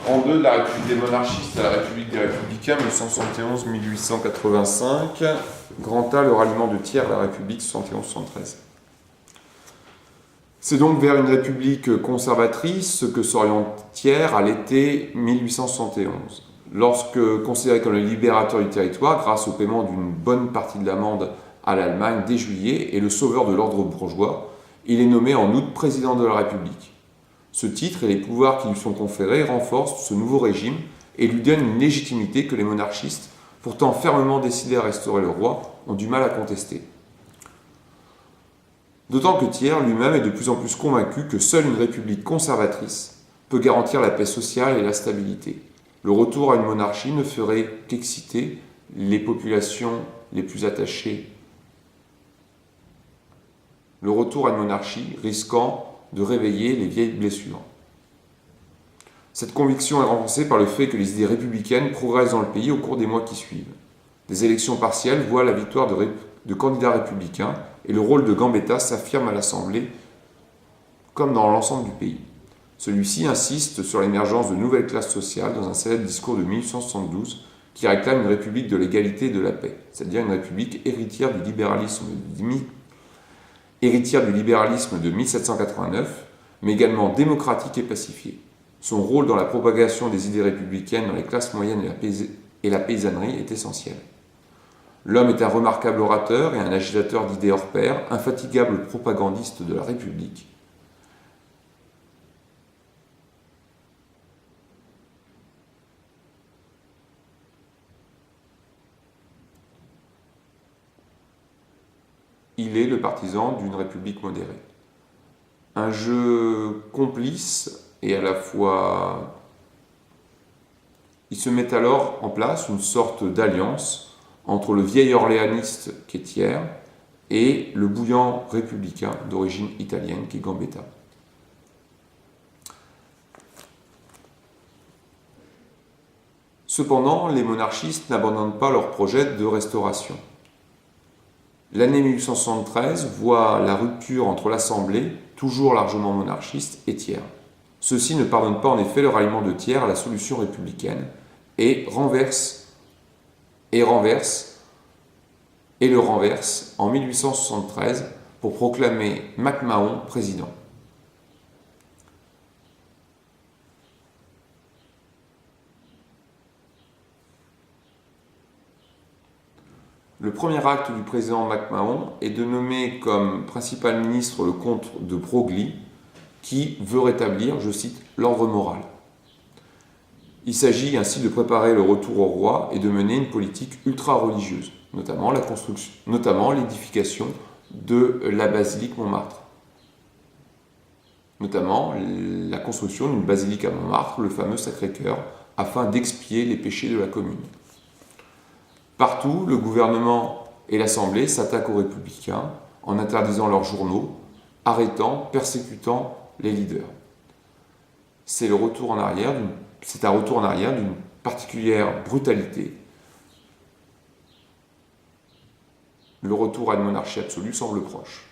En deux, de la République des monarchistes à la République des républicains, 1871-1885. Grand A, le ralliement de Thiers à la République, 71-73. C'est donc vers une république conservatrice que s'oriente Thiers à l'été 1871. Lorsque considéré comme le libérateur du territoire, grâce au paiement d'une bonne partie de l'amende à l'Allemagne dès juillet et le sauveur de l'ordre bourgeois, il est nommé en août président de la République. Ce titre et les pouvoirs qui lui sont conférés renforcent ce nouveau régime et lui donnent une légitimité que les monarchistes, pourtant fermement décidés à restaurer le roi, ont du mal à contester. D'autant que Thiers lui-même est de plus en plus convaincu que seule une république conservatrice peut garantir la paix sociale et la stabilité. Le retour à une monarchie ne ferait qu'exciter les populations les plus attachées. Le retour à une monarchie risquant de réveiller les vieilles blessures. Cette conviction est renforcée par le fait que les idées républicaines progressent dans le pays au cours des mois qui suivent. Des élections partielles voient la victoire de candidats républicains et le rôle de Gambetta s'affirme à l'Assemblée comme dans l'ensemble du pays. Celui-ci insiste sur l'émergence de nouvelles classes sociales dans un célèbre discours de 1872 qui réclame une république de l'égalité et de la paix, c'est-à-dire une république héritière du libéralisme de 1789, mais également démocratique et pacifiée. Son rôle dans la propagation des idées républicaines dans les classes moyennes et la paysannerie est essentiel. L'homme est un remarquable orateur et un agitateur d'idées hors pair, infatigable propagandiste de la République. Il est le partisan d'une République modérée. Un jeu complice et à la fois... Il se met alors en place une sorte d'alliance entre le vieil orléaniste qui est Thiers et le bouillant républicain d'origine italienne qui est Gambetta. Cependant, les monarchistes n'abandonnent pas leur projet de restauration. L'année 1873 voit la rupture entre l'Assemblée, toujours largement monarchiste, et Thiers. Ceux-ci ne pardonnent pas en effet le ralliement de Thiers à la solution républicaine et le renverse en 1873 pour proclamer MacMahon président. Le premier acte du président MacMahon est de nommer comme principal ministre le comte de Broglie, qui veut rétablir, je cite, l'ordre moral. Il s'agit ainsi de préparer le retour au roi et de mener une politique ultra-religieuse, notamment l'édification de la basilique Montmartre. Notamment la construction d'une basilique à Montmartre, le fameux Sacré-Cœur, afin d'expier les péchés de la commune. Partout, le gouvernement et l'Assemblée s'attaquent aux républicains en interdisant leurs journaux, arrêtant, persécutant les leaders. C'est un retour en arrière d'une particulière brutalité. Le retour à une monarchie absolue semble proche.